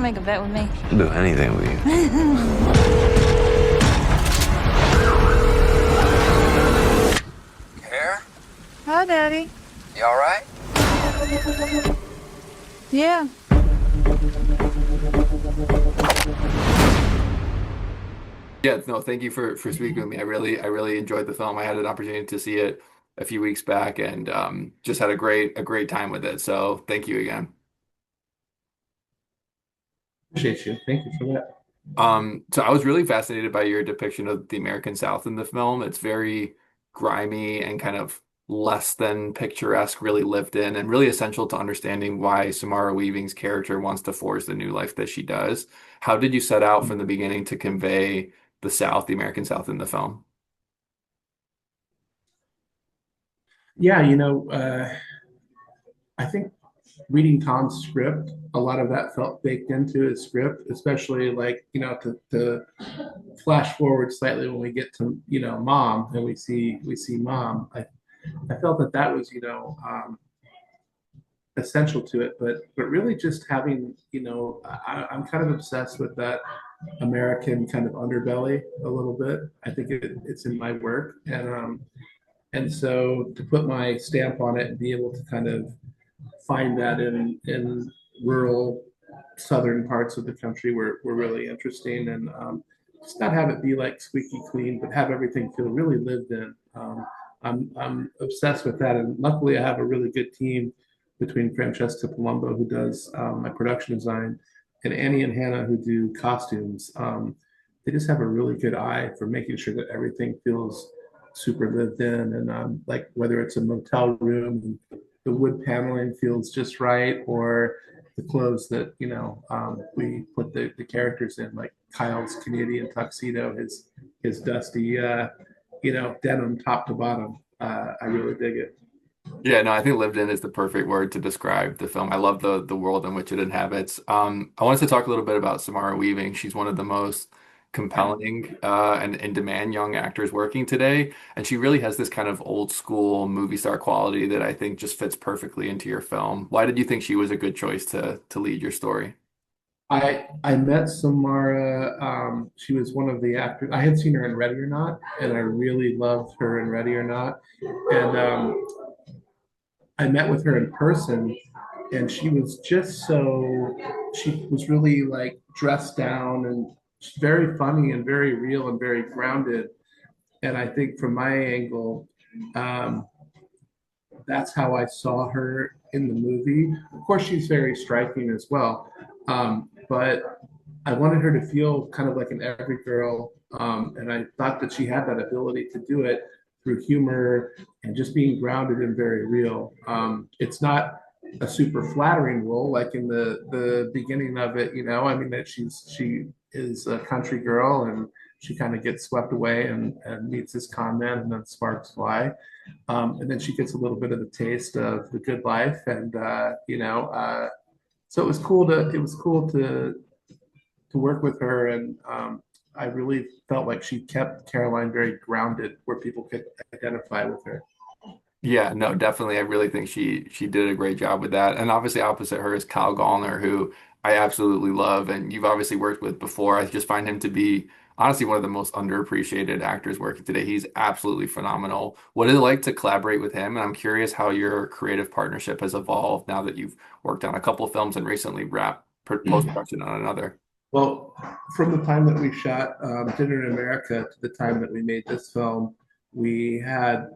make a bet with me? I'll do anything with you. Here? Hi, Daddy. You all right? Yeah. Yeah, no, thank you for speaking with me. I really enjoyed the film. I had an opportunity to see it a few weeks back and just had a great time with it. So thank you again. Appreciate you. Thank you for that. So I was really fascinated by your depiction of the American South in the film. It's very grimy and kind of less than picturesque, really lived in, and really essential to understanding why Samara Weaving's character wants to forge the new life that she does. How did you set out from the beginning to convey the South, the American South in the film? Yeah, I think reading Tom's script, a lot of that felt baked into his script, especially like, to flash forward slightly when we get to, mom and we see mom. I felt that was, essential to it, but really just having, I'm kind of obsessed with that American kind of underbelly a little bit. I think it's in my work, and so to put my stamp on it and be able to kind of find that in rural southern parts of the country were really interesting, and just not have it be like squeaky clean, but have everything feel really lived in. I'm obsessed with that, and luckily I have a really good team between Francesca Palumbo, who does my production design, and Annie and Hannah, who do costumes. They just have a really good eye for making sure that everything feels super lived in, and like whether it's a motel room, the wood paneling feels just right, or the clothes that we put the characters in, like Kyle's Canadian tuxedo, his dusty denim top to bottom. I really dig it. Yeah, no, I think lived in is the perfect word to describe the film. I love the world in which it inhabits. I wanted to talk a little bit about Samara Weaving. She's one of the most compelling and in-demand young actors working today, and she really has this kind of old school movie star quality that I think just fits perfectly into your film. Why did you think she was a good choice to lead your story? I met Samara. She was one of the actors. I had seen her in Ready or Not, and I really loved her in Ready or Not. And I met with her in person, and she was just so, she was really like dressed down and very funny and very real and very grounded. And I think from my angle, um, that's how I saw her in the movie. Of course, she's very striking as well, but I wanted her to feel kind of like an every girl, and I thought that she had that ability to do it through humor and just being grounded and very real. It's not a super flattering role like in the beginning of it, I mean that she is a country girl, and she kind of gets swept away and meets this con man, and then sparks fly, and then she gets a little bit of the taste of the good life, and so it was cool to work with her, and I really felt like she kept Caroline very grounded, where people could identify with her. Yeah, no, definitely. I really think she did a great job with that. And obviously opposite her is Kyle Gallner, who I absolutely love and you've obviously worked with before. I just find him to be honestly one of the most underappreciated actors working today. He's absolutely phenomenal. What is it like to collaborate with him? And I'm curious how your creative partnership has evolved now that you've worked on a couple of films and recently wrapped post-production on another. Well, from the time that we shot Dinner in America to the time that we made this film, we had,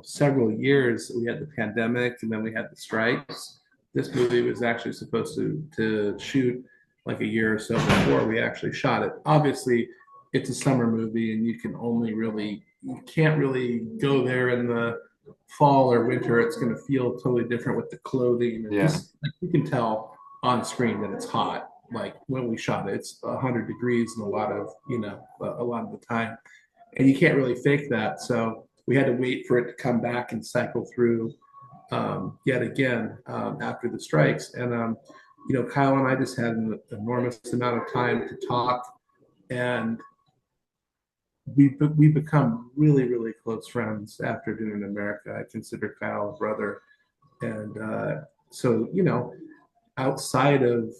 several years. We had the pandemic, and then we had the strikes. This movie was actually supposed to shoot like a year or so before we actually shot it. Obviously, it's a summer movie, and you can't really go there in the fall or winter. It's going to feel totally different with the clothing, and Yeah. just like you can tell on screen that it's hot. Like when we shot it, it's 100 degrees and a lot of the time, and you can't really fake that. So we had to wait for it to come back and cycle through yet again after the strikes. And Kyle and I just had an enormous amount of time to talk, and we become really really close friends after Dinner in America. I consider Kyle a brother, and so outside of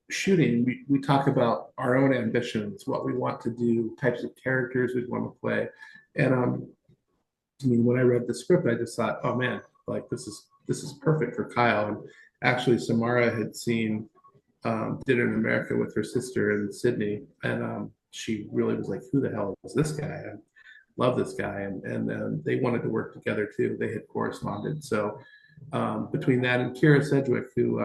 shooting, we talk about our own ambitions, what we want to do, types of characters we want to play. And I mean, when I read the script, I just thought, oh man, like this is perfect for Kyle. And actually, Samara had seen Dinner in America with her sister in Sydney, and she really was like, "Who the hell is this guy?" I love this guy, and they wanted to work together too. They had corresponded, so between that and Kira Sedgwick, who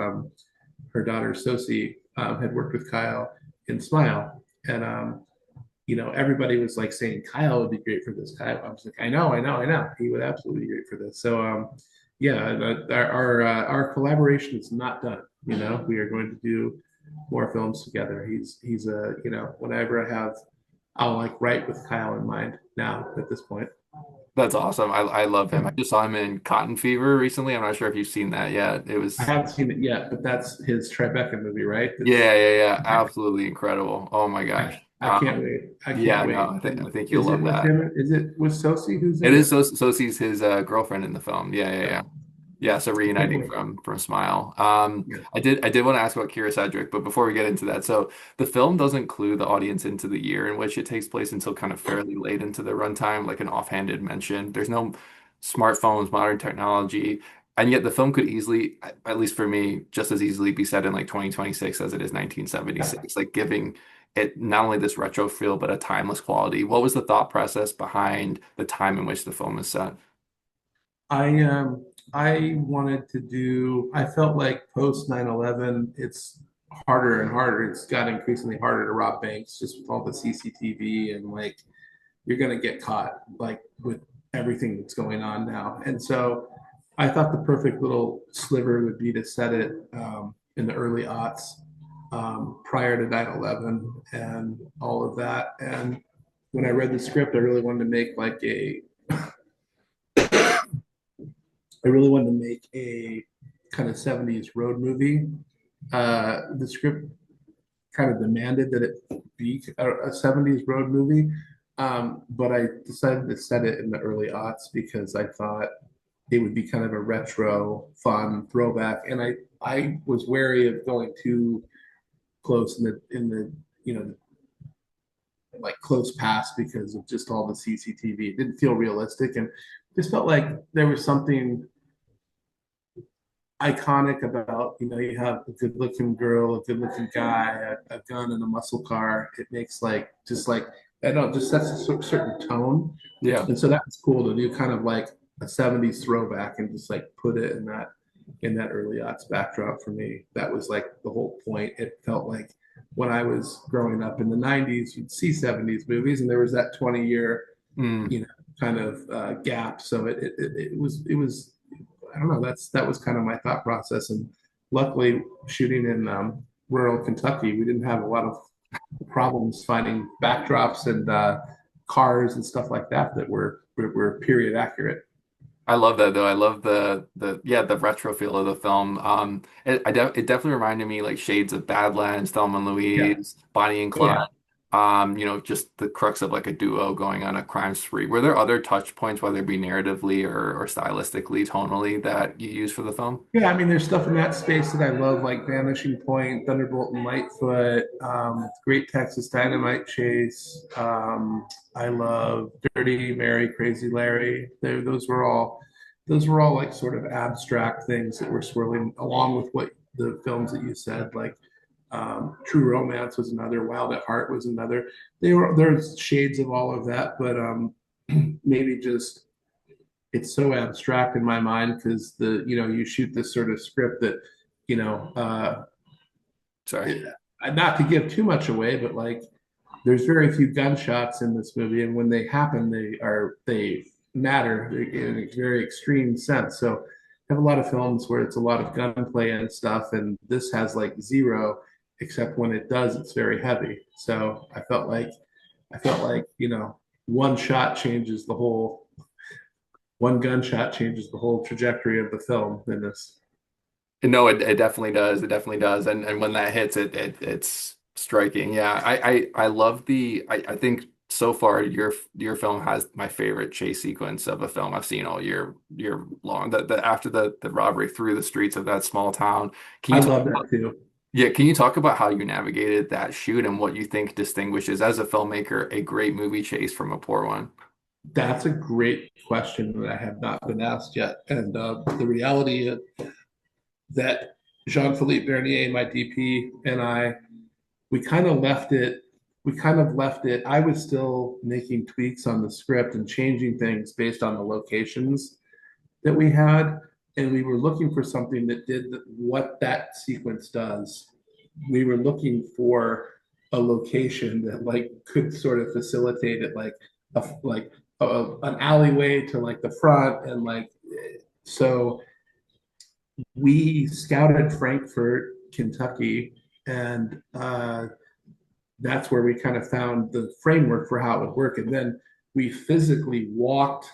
her daughter Sosie had worked with Kyle in Smile, and everybody was like saying Kyle would be great for this. Kyle, I was like, I know, he would absolutely be great for this. So yeah, our collaboration is not done. We are going to do more films together. He's a whenever I have, I'll like write with Kyle in mind now at this point. That's awesome. I love him. I just saw him in Cotton Fever recently. I'm not sure if you've seen that yet. It I was haven't seen it yet, but that's his Tribeca movie, right? yeah, yeah, yeah. Absolutely incredible. Oh my gosh. I can't wait. I can't Yeah, no, wait. I And think you'll is it love with that. him? Is it with Sosie who's It in is it? so she's his girlfriend in the film. Yeah, yeah, yeah. Yeah, so I can't reuniting wait. from Smile. Yeah. I did want to ask about Kira Sedgwick, but before we get into that, so the film doesn't clue the audience into the year in which it takes place until kind of fairly late into the runtime, like an offhanded mention. There's no smartphones, modern technology, and yet the film could easily, at least for me, just as easily be set in like 2026 as it is Yeah. 1976, like giving it not only this retro feel, but a timeless quality. What was the thought process behind the time in which the film is set? I wanted to do, I felt like post 9/11, it's harder and harder. It's got increasingly harder to rob banks just with all the CCTV, and like you're gonna get caught like with everything that's going on now. And so I thought the perfect little sliver would be to set it in the early aughts, prior to 9/11 and all of that. And when I read the script, I really wanted to make like I really wanted to make a kind of 70s road movie. The script kind of demanded that it be a 70s road movie, but I decided to set it in the early aughts because I thought it would be kind of a retro, fun throwback. And I was wary of going too close in the like close past because of just all the CCTV. It didn't feel realistic, and just felt like there was something iconic about, you have a good looking girl, a good looking guy, a gun and a muscle car. It makes like just like I don't know, just sets a certain tone. Yeah. And so that was cool to do kind of like a 70s throwback and just like put it in that early aughts backdrop for me. That was like the whole point. It felt like when I was growing up in the 90s, you'd see 70s movies and there was that 20-year, Mm. kind of gap. So it was I don't know. That was kind of my thought process. And luckily, shooting in rural Kentucky, we didn't have a lot of problems finding backdrops and cars and stuff like that that were period accurate. I love that though. I love the retro feel of the film. It definitely reminded me like shades of Badlands, Thelma and Yeah. Louise, Bonnie and Oh, yeah. Clyde. Just the crux of like a duo going on a crime spree. Were there other touch points, whether it be narratively or stylistically, tonally, that you use for the film? Yeah, I mean, there's stuff in that space that I love, like Vanishing Point, Thunderbolt and Lightfoot, Great Texas Dynamite Chase. I love Dirty Mary, Crazy Larry. Those were all like sort of abstract things that were swirling along with what the films that you said, like True Romance was another, Wild at Heart was another. There's shades of all of that, but maybe just it's so abstract in my mind because you shoot this sort of script that you know Sorry. it, not to give too much away, but like there's very few gunshots in this movie, and when they happen, they matter in a very extreme sense. So I have a lot of films where it's a lot of gunplay and stuff, and this has like zero, except when it does, it's very heavy. So I felt like one shot changes the whole one gunshot changes the whole trajectory of the film in this. No, it definitely does. It definitely does. And when that hits, it's striking. Yeah, I love I think so far your film has my favorite chase sequence of a film I've seen all year long. The after the robbery through the streets of that small town. Can I you talk love that about too. Yeah, can you talk about how you navigated that shoot and what you think distinguishes, as a filmmaker, a great movie chase from a poor one? That's a great question that I have not been asked yet. And the reality is that Jean-Philippe Bernier, my DP, and I, we kind of left it. We kind of left it. I was still making tweaks on the script and changing things based on the locations that we had, and we were looking for something that did what that sequence does. We were looking for a location that like could sort of facilitate it, an alleyway to like the front, and like so we scouted Frankfort, Kentucky, and that's where we kind of found the framework for how it would work. And then we physically walked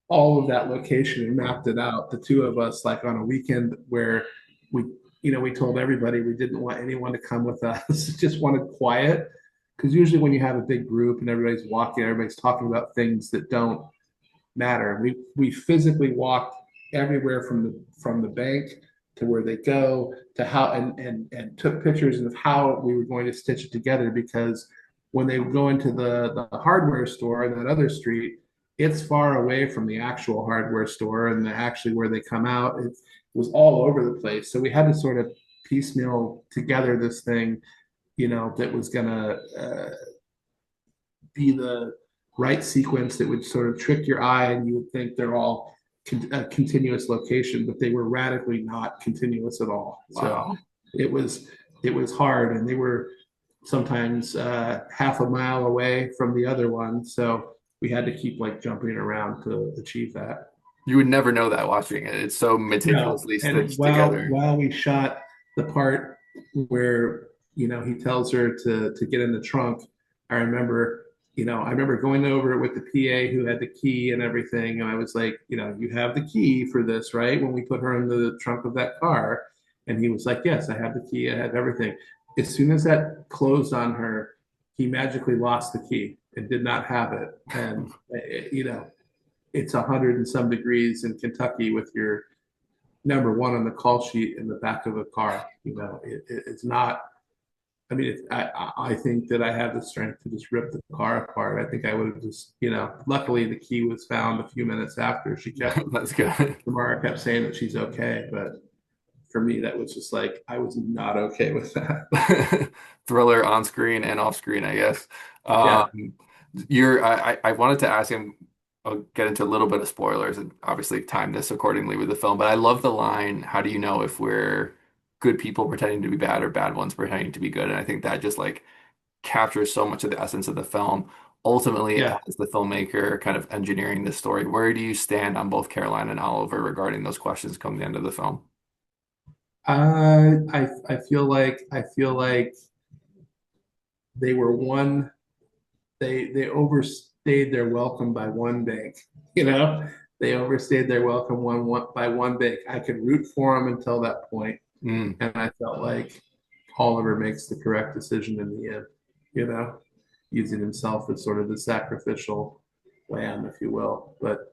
all of that location and mapped it out, the two of us, like on a weekend where we, we told everybody we didn't want anyone to come with us, just wanted quiet. Because usually when you have a big group and everybody's walking, everybody's talking about things that don't matter. We physically walked everywhere from the bank to where they go to how and took pictures of how we were going to stitch it together, because when they go into the hardware store in that other street, it's far away from the actual hardware store and actually where they come out. It was all over the place. So we had to sort of piecemeal together this thing, that was gonna be the right sequence that would sort of trick your eye, and you would think they're all a continuous location, but they were radically not continuous at all. So Wow. it was it was hard, and they were sometimes half a mile away from the other one. So we had to keep like jumping around to achieve that. You would never know that watching it. It's so No, meticulously and stitched while together. while we shot the part where he tells her to get in the trunk, I remember I remember going over it with the PA who had the key and everything, and I was like, you have the key for this, right? When we put her in the trunk of that car, and he was like, yes, I have the key, I have everything. As soon as that closed on her, he magically lost the key and did not have it, and it's 100 and some degrees in Kentucky with your number one on the call sheet in the back of a car. It's not. I mean, I think that I have the strength to just rip the car apart. I think I would have just, luckily the key was found a few minutes after. That's good. Samara kept saying that she's okay, but for me, that was just like, I was not okay with that. Thriller on screen and off screen, I guess. Yeah. Um, I wanted to ask him, I'll get into a little bit of spoilers and obviously time this accordingly with the film, but I love the line, how do you know if we're good people pretending to be bad or bad ones pretending to be good? And I think that just like captures so much of the essence of the film. Ultimately, Yeah. as the filmmaker kind of engineering this story, where do you stand on both Caroline and Oliver regarding those questions come the end of the film? I feel like they were one. They overstayed their welcome by one bank. You know, they overstayed their welcome one by one bank. I could root for them until that point, Mm. and I felt like Oliver makes the correct decision in the end. You know, using himself as sort of the sacrificial lamb, if you will. But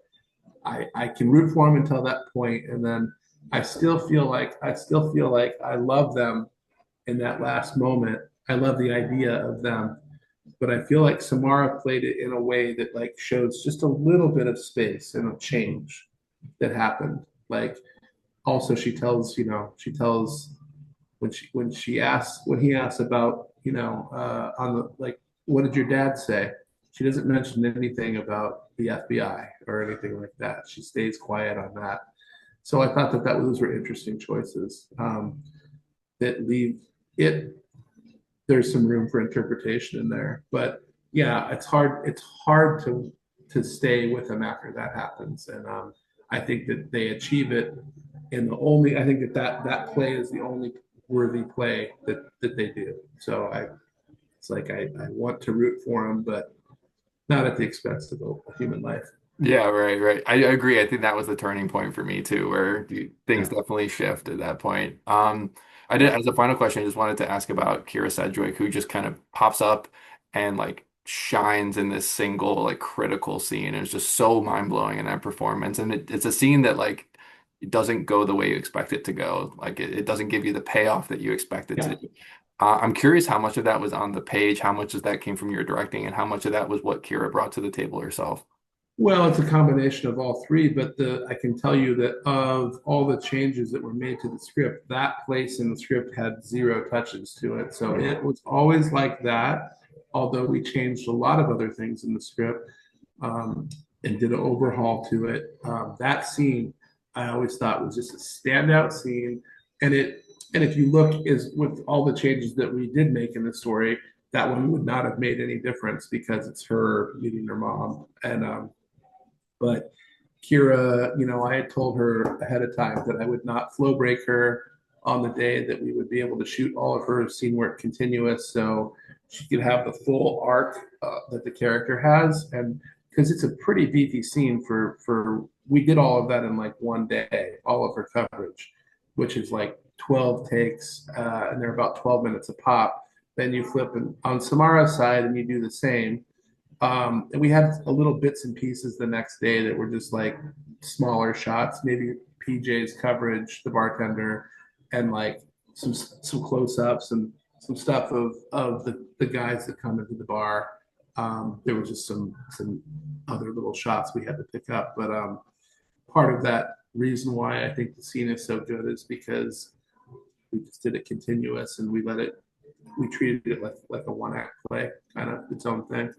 I can root for him until that point, and then I still feel like I love them in that last moment. I love the idea of them, but I feel like Samara played it in a way that like shows just a little bit of space and a change that happened. Like also she tells when he asks about on the like what did your dad say? She doesn't mention anything about the FBI or anything like that. She stays quiet on that. So I thought that those were interesting choices that leave it. There's some room for interpretation in there, but yeah, it's hard. It's hard to stay with them after that happens, and I think that they achieve it. I think that play is the only worthy play that they do. So it's like I want to root for them, but not at the expense of a human life. Yeah, right, right. I agree. I think that was the turning point for me too, where things Yeah, definitely shift at that point. I did, yeah, as a final question, I just wanted to ask about Kira Sedgwick, who just kind of pops up and like shines in this single like critical scene. It was just so mind-blowing in that performance. And it's a scene that like it doesn't go the way you expect it to go. Like it doesn't give you the payoff that you expect it Yeah. to. I'm curious how much of that was on the page, how much of that came from your directing, and how much of that was what Kira brought to the table herself. Well, it's a combination of all three, but I can tell you that of all the changes that were made to the script, that place in the script had zero touches to it. So it was always like that, although we changed a lot of other things in the script, um, and did an overhaul to it. That scene I always thought was just a standout scene. And if you look is with all the changes that we did make in the story, that one would not have made any difference because it's her meeting her mom. But Kira, I had told her ahead of time that I would not flow break her on the day that we would be able to shoot all of her scene work continuous, so she could have the full arc that the character has. And because it's a pretty beefy scene for we did all of that in like one day, all of her coverage, which is like 12 takes, and they're about 12 minutes a pop. Then you flip on Samara's side and you do the same. And we had a little bits and pieces the next day that were just like smaller shots, maybe PJ's coverage, the bartender, and like some close ups and some stuff of the guys that come into the bar. There was just some other little shots we had to pick up, but part of that reason why I think the scene is so good is because we just did it continuous and we treated it like a one act play, kind of its own thing.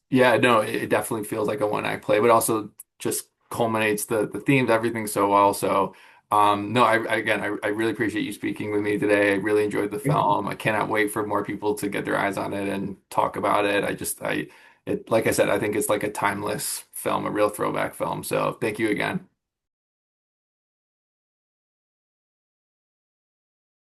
Yeah, no, it definitely feels like a one act play, but also just culminates the themes, everything so well. So, no, I really appreciate you speaking with me today. I really enjoyed the film. I cannot wait for more people to get their eyes on it and talk about it. Like I said, I think it's like a timeless film, a real throwback film. So, thank you again.